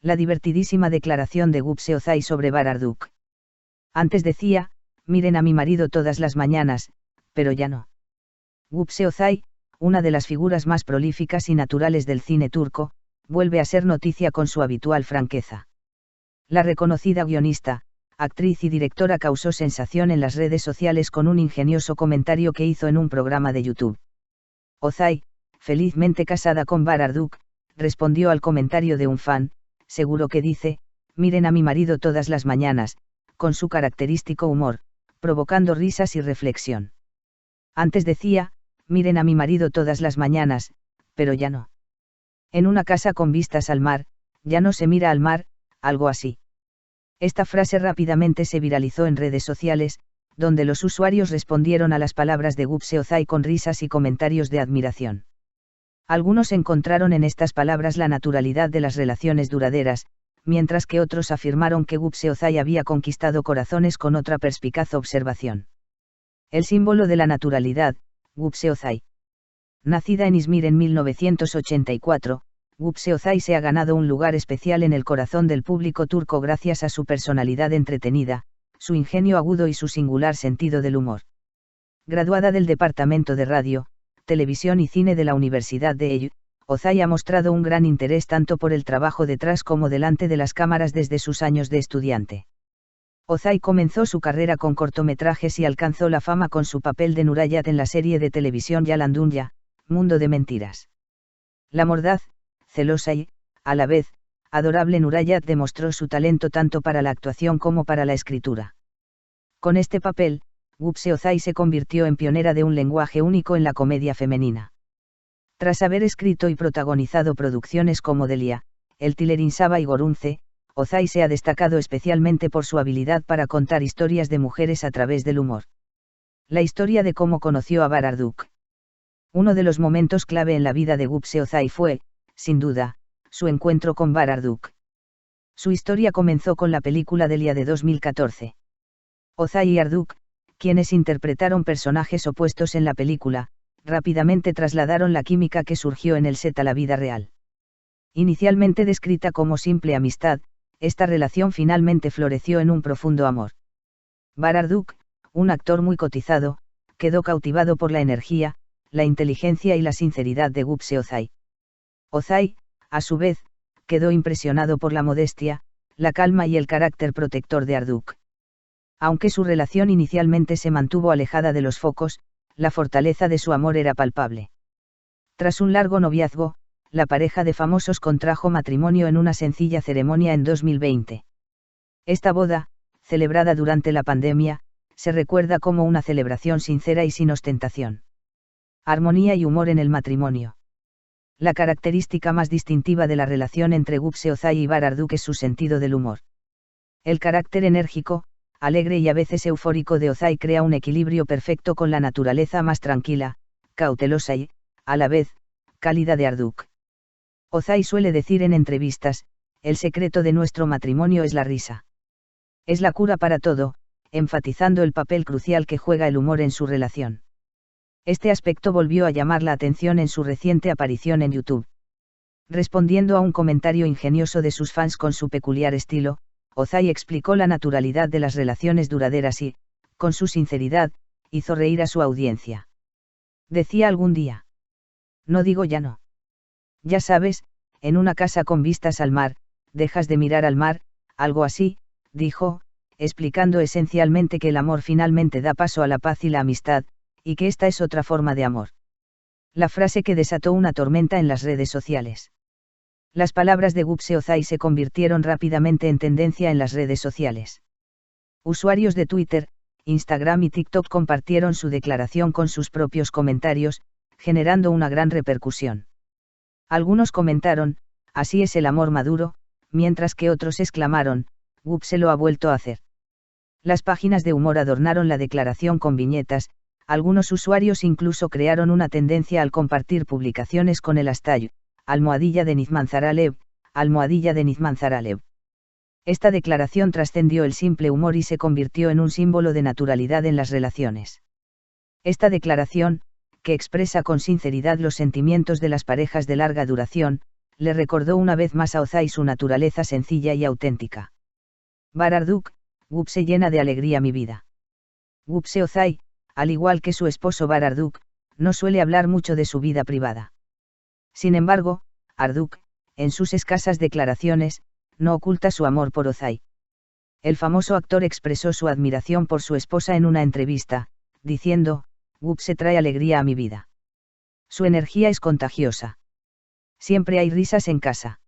La divertidísima declaración de Gupse Ozai sobre Bararduk. Antes decía, miren a mi marido todas las mañanas, pero ya no. Gupse Ozai, una de las figuras más prolíficas y naturales del cine turco, vuelve a ser noticia con su habitual franqueza. La reconocida guionista, actriz y directora causó sensación en las redes sociales con un ingenioso comentario que hizo en un programa de YouTube. Ozai, felizmente casada con Bararduk, respondió al comentario de un fan, seguro que dice, miren a mi marido todas las mañanas, con su característico humor, provocando risas y reflexión. Antes decía, miren a mi marido todas las mañanas, pero ya no. En una casa con vistas al mar, ya no se mira al mar, algo así. Esta frase rápidamente se viralizó en redes sociales, donde los usuarios respondieron a las palabras de Gupse Ozai con risas y comentarios de admiración. Algunos encontraron en estas palabras la naturalidad de las relaciones duraderas, mientras que otros afirmaron que Gupse Ozai había conquistado corazones con otra perspicaz observación. El símbolo de la naturalidad, Gupse Ozai. Nacida en Izmir en 1984, Gupse Ozai se ha ganado un lugar especial en el corazón del público turco gracias a su personalidad entretenida, su ingenio agudo y su singular sentido del humor. Graduada del Departamento de Radio, Televisión y Cine de la Universidad de Eyüp, Ozai ha mostrado un gran interés tanto por el trabajo detrás como delante de las cámaras desde sus años de estudiante. Ozai comenzó su carrera con cortometrajes y alcanzó la fama con su papel de Nurayat en la serie de televisión Yalan Dünya, Mundo de Mentiras. La mordaz, celosa y, a la vez, adorable Nurayat demostró su talento tanto para la actuación como para la escritura. Con este papel, Gupse Ozai se convirtió en pionera de un lenguaje único en la comedia femenina. Tras haber escrito y protagonizado producciones como Delia, El Tilerinsaba y Gorunce, Ozai se ha destacado especialmente por su habilidad para contar historias de mujeres a través del humor. La historia de cómo conoció a Bararduk. Uno de los momentos clave en la vida de Gupse Ozai fue, sin duda, su encuentro con Bararduk. Su historia comenzó con la película Delia de 2014. Ozai y Arduk, quienes interpretaron personajes opuestos en la película, rápidamente trasladaron la química que surgió en el set a la vida real. Inicialmente descrita como simple amistad, esta relación finalmente floreció en un profundo amor. Bararduk, un actor muy cotizado, quedó cautivado por la energía, la inteligencia y la sinceridad de Gupse Ozai. Ozai, a su vez, quedó impresionado por la modestia, la calma y el carácter protector de Arduk. Aunque su relación inicialmente se mantuvo alejada de los focos, la fortaleza de su amor era palpable. Tras un largo noviazgo, la pareja de famosos contrajo matrimonio en una sencilla ceremonia en 2020. Esta boda, celebrada durante la pandemia, se recuerda como una celebración sincera y sin ostentación. Armonía y humor en el matrimonio. La característica más distintiva de la relación entre Gupse Ozai y Bararduk es su sentido del humor. El carácter enérgico, alegre y a veces eufórico de Ozai crea un equilibrio perfecto con la naturaleza más tranquila, cautelosa y, a la vez, cálida de Arduk. Ozai suele decir en entrevistas, el secreto de nuestro matrimonio es la risa. Es la cura para todo, enfatizando el papel crucial que juega el humor en su relación. Este aspecto volvió a llamar la atención en su reciente aparición en YouTube. Respondiendo a un comentario ingenioso de sus fans con su peculiar estilo, Ozai explicó la naturalidad de las relaciones duraderas y, con su sinceridad, hizo reír a su audiencia. Decía algún día. No digo ya no. Ya sabes, en una casa con vistas al mar, dejas de mirar al mar, algo así, dijo, explicando esencialmente que el amor finalmente da paso a la paz y la amistad, y que esta es otra forma de amor. La frase que desató una tormenta en las redes sociales. Las palabras de Gupse Ozai se convirtieron rápidamente en tendencia en las redes sociales. Usuarios de Twitter, Instagram y TikTok compartieron su declaración con sus propios comentarios, generando una gran repercusión. Algunos comentaron, así es el amor maduro, mientras que otros exclamaron, Gupse lo ha vuelto a hacer. Las páginas de humor adornaron la declaración con viñetas, algunos usuarios incluso crearon una tendencia al compartir publicaciones con el hashtag, almohadilla de Nizmanzaralev, almohadilla de Nizmanzaralev. Esta declaración trascendió el simple humor y se convirtió en un símbolo de naturalidad en las relaciones. Esta declaración, que expresa con sinceridad los sentimientos de las parejas de larga duración, le recordó una vez más a Ozai su naturaleza sencilla y auténtica. Bararduk, Gupse llena de alegría mi vida. Gupse Ozai, al igual que su esposo Bararduk, no suele hablar mucho de su vida privada. Sin embargo, Arduk, en sus escasas declaraciones, no oculta su amor por Ozai. El famoso actor expresó su admiración por su esposa en una entrevista, diciendo, Gupse trae alegría a mi vida. Su energía es contagiosa. Siempre hay risas en casa.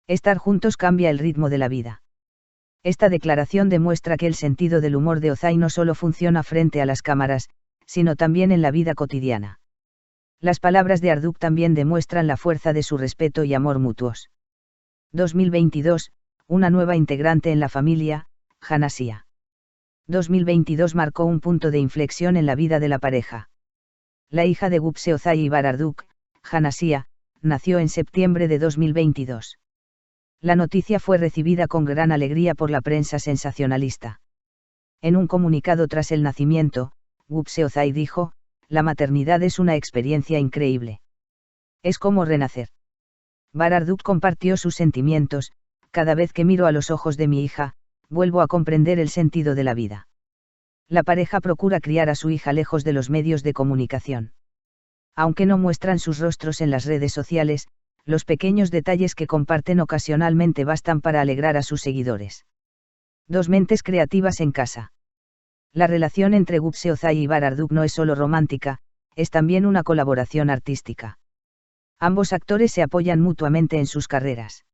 Estar juntos cambia el ritmo de la vida. Esta declaración demuestra que el sentido del humor de Ozai no solo funciona frente a las cámaras, sino también en la vida cotidiana. Las palabras de Arduk también demuestran la fuerza de su respeto y amor mutuos. 2022, una nueva integrante en la familia, Hanasia. 2022 marcó un punto de inflexión en la vida de la pareja. La hija de Gupse Ozai y Bararduk, Hanasia, nació en septiembre de 2022. La noticia fue recibida con gran alegría por la prensa sensacionalista. En un comunicado tras el nacimiento, Gupse Ozai dijo, la maternidad es una experiencia increíble. Es como renacer. Bararduk compartió sus sentimientos, cada vez que miro a los ojos de mi hija, vuelvo a comprender el sentido de la vida. La pareja procura criar a su hija lejos de los medios de comunicación. Aunque no muestran sus rostros en las redes sociales, los pequeños detalles que comparten ocasionalmente bastan para alegrar a sus seguidores. Dos mentes creativas en casa. La relación entre Gupse Ozai y Bararduk no es solo romántica, es también una colaboración artística. Ambos actores se apoyan mutuamente en sus carreras.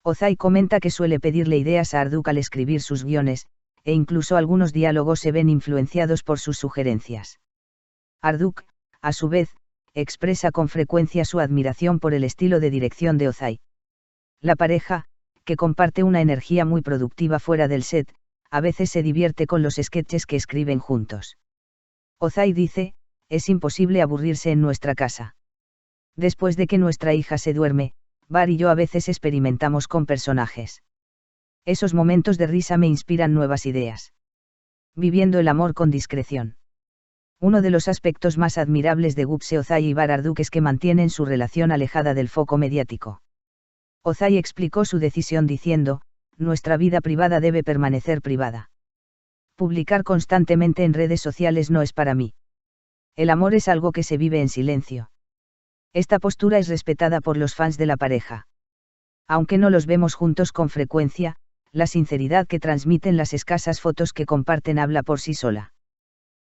Ozai comenta que suele pedirle ideas a Arduk al escribir sus guiones, e incluso algunos diálogos se ven influenciados por sus sugerencias. Arduk, a su vez, expresa con frecuencia su admiración por el estilo de dirección de Ozai. La pareja, que comparte una energía muy productiva fuera del set, a veces se divierte con los sketches que escriben juntos. Ozai dice, es imposible aburrirse en nuestra casa. Después de que nuestra hija se duerme, Bar y yo a veces experimentamos con personajes. Esos momentos de risa me inspiran nuevas ideas. Viviendo el amor con discreción. Uno de los aspectos más admirables de Gupse Ozai y Bararduk es que mantienen su relación alejada del foco mediático. Ozai explicó su decisión diciendo, nuestra vida privada debe permanecer privada. Publicar constantemente en redes sociales no es para mí. El amor es algo que se vive en silencio. Esta postura es respetada por los fans de la pareja. Aunque no los vemos juntos con frecuencia, la sinceridad que transmiten las escasas fotos que comparten habla por sí sola.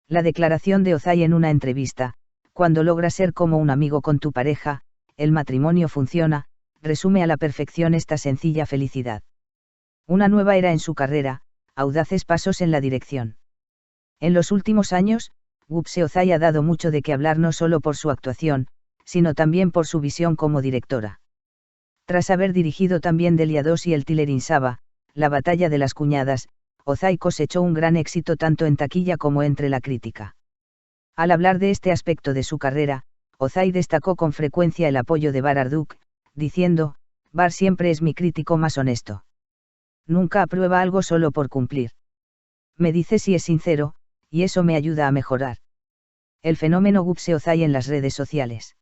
La declaración de Ozai en una entrevista, cuando logras ser como un amigo con tu pareja, el matrimonio funciona, resume a la perfección esta sencilla felicidad. Una nueva era en su carrera, audaces pasos en la dirección. En los últimos años, Gupse Ozai ha dado mucho de qué hablar no solo por su actuación, sino también por su visión como directora. Tras haber dirigido también Delia 2 y el Tiller Saba, La batalla de las cuñadas, Ozai cosechó un gran éxito tanto en taquilla como entre la crítica. Al hablar de este aspecto de su carrera, Ozai destacó con frecuencia el apoyo de Bararduk, diciendo, Bar siempre es mi crítico más honesto. Nunca aprueba algo solo por cumplir. Me dice si es sincero, y eso me ayuda a mejorar. El fenómeno Gupse Ozai en las redes sociales.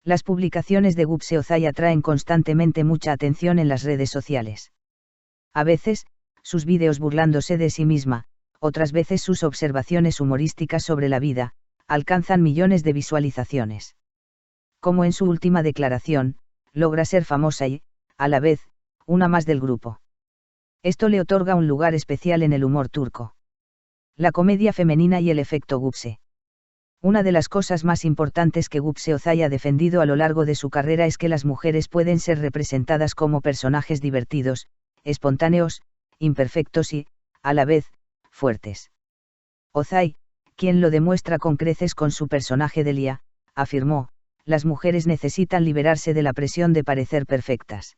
Las publicaciones de Gupse Ozai atraen constantemente mucha atención en las redes sociales. A veces, sus vídeos burlándose de sí misma, otras veces sus observaciones humorísticas sobre la vida, alcanzan millones de visualizaciones. Como en su última declaración, logra ser famosa y, a la vez, una más del grupo. Esto le otorga un lugar especial en el humor turco. La comedia femenina y el efecto Gupse. Una de las cosas más importantes que Gupse Ozai ha defendido a lo largo de su carrera es que las mujeres pueden ser representadas como personajes divertidos, espontáneos, imperfectos y, a la vez, fuertes. Ozai, quien lo demuestra con creces con su personaje Delia, afirmó, las mujeres necesitan liberarse de la presión de parecer perfectas.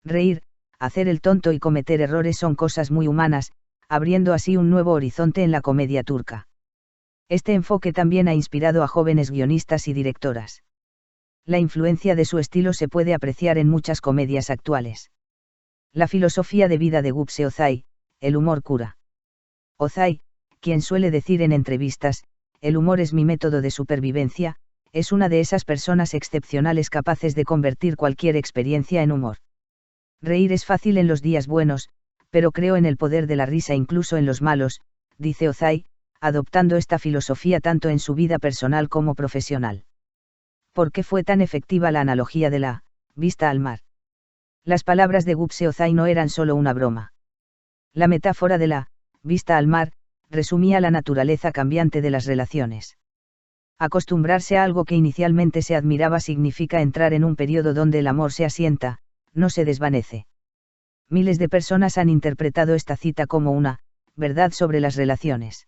Reír, hacer el tonto y cometer errores son cosas muy humanas, abriendo así un nuevo horizonte en la comedia turca. Este enfoque también ha inspirado a jóvenes guionistas y directoras. La influencia de su estilo se puede apreciar en muchas comedias actuales. La filosofía de vida de Gupse Ozai, el humor cura. Ozai, quien suele decir en entrevistas, el humor es mi método de supervivencia, es una de esas personas excepcionales capaces de convertir cualquier experiencia en humor. Reír es fácil en los días buenos, pero creo en el poder de la risa incluso en los malos, dice Ozai, adoptando esta filosofía tanto en su vida personal como profesional. ¿Por qué fue tan efectiva la analogía de la vista al mar? Las palabras de Gupse Ozai no eran solo una broma. La metáfora de la vista al mar resumía la naturaleza cambiante de las relaciones. Acostumbrarse a algo que inicialmente se admiraba significa entrar en un periodo donde el amor se asienta, no se desvanece. Miles de personas han interpretado esta cita como una verdad sobre las relaciones.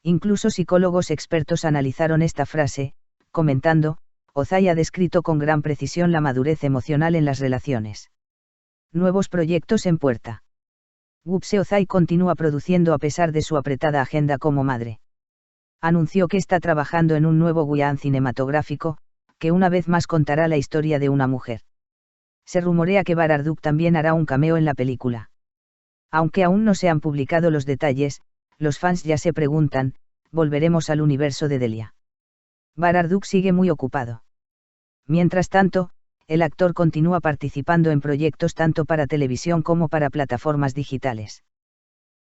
Incluso psicólogos expertos analizaron esta frase, comentando, Ozai ha descrito con gran precisión la madurez emocional en las relaciones. Nuevos proyectos en puerta. Gupse Ozai continúa produciendo a pesar de su apretada agenda como madre. Anunció que está trabajando en un nuevo guión cinematográfico, que una vez más contará la historia de una mujer. Se rumorea que Bararduk también hará un cameo en la película. Aunque aún no se han publicado los detalles, los fans ya se preguntan, ¿volveremos al universo de Delia? Bararduk sigue muy ocupado. Mientras tanto, el actor continúa participando en proyectos tanto para televisión como para plataformas digitales.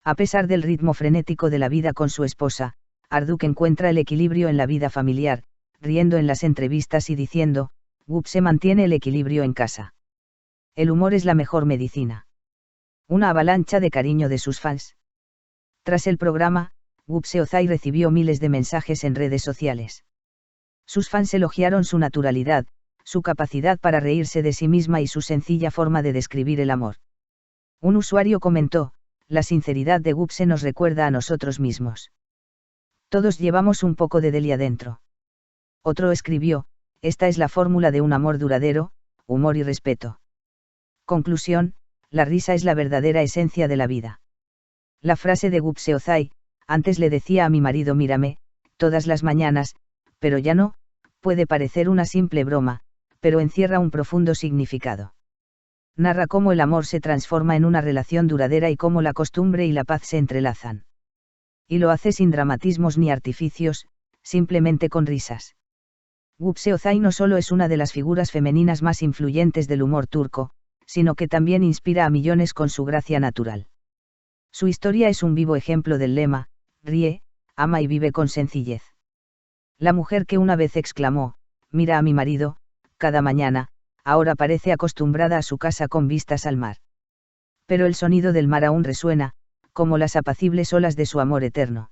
A pesar del ritmo frenético de la vida con su esposa, Arduk encuentra el equilibrio en la vida familiar, riendo en las entrevistas y diciendo, Gupse mantiene el equilibrio en casa. El humor es la mejor medicina. Una avalancha de cariño de sus fans. Tras el programa, Gupse Ozai recibió miles de mensajes en redes sociales. Sus fans elogiaron su naturalidad, su capacidad para reírse de sí misma y su sencilla forma de describir el amor. Un usuario comentó, la sinceridad de Gupse nos recuerda a nosotros mismos. Todos llevamos un poco de Delia dentro. Otro escribió, esta es la fórmula de un amor duradero, humor y respeto. Conclusión, la risa es la verdadera esencia de la vida. La frase de Gupse Ozai, antes le decía a mi marido mírame, todas las mañanas, pero ya no, puede parecer una simple broma, pero encierra un profundo significado. Narra cómo el amor se transforma en una relación duradera y cómo la costumbre y la paz se entrelazan. Y lo hace sin dramatismos ni artificios, simplemente con risas. Gupse Ozai no solo es una de las figuras femeninas más influyentes del humor turco, sino que también inspira a millones con su gracia natural. Su historia es un vivo ejemplo del lema, ríe, ama y vive con sencillez. La mujer que una vez exclamó, mira a mi marido, cada mañana, ahora parece acostumbrada a su casa con vistas al mar. Pero el sonido del mar aún resuena, como las apacibles olas de su amor eterno.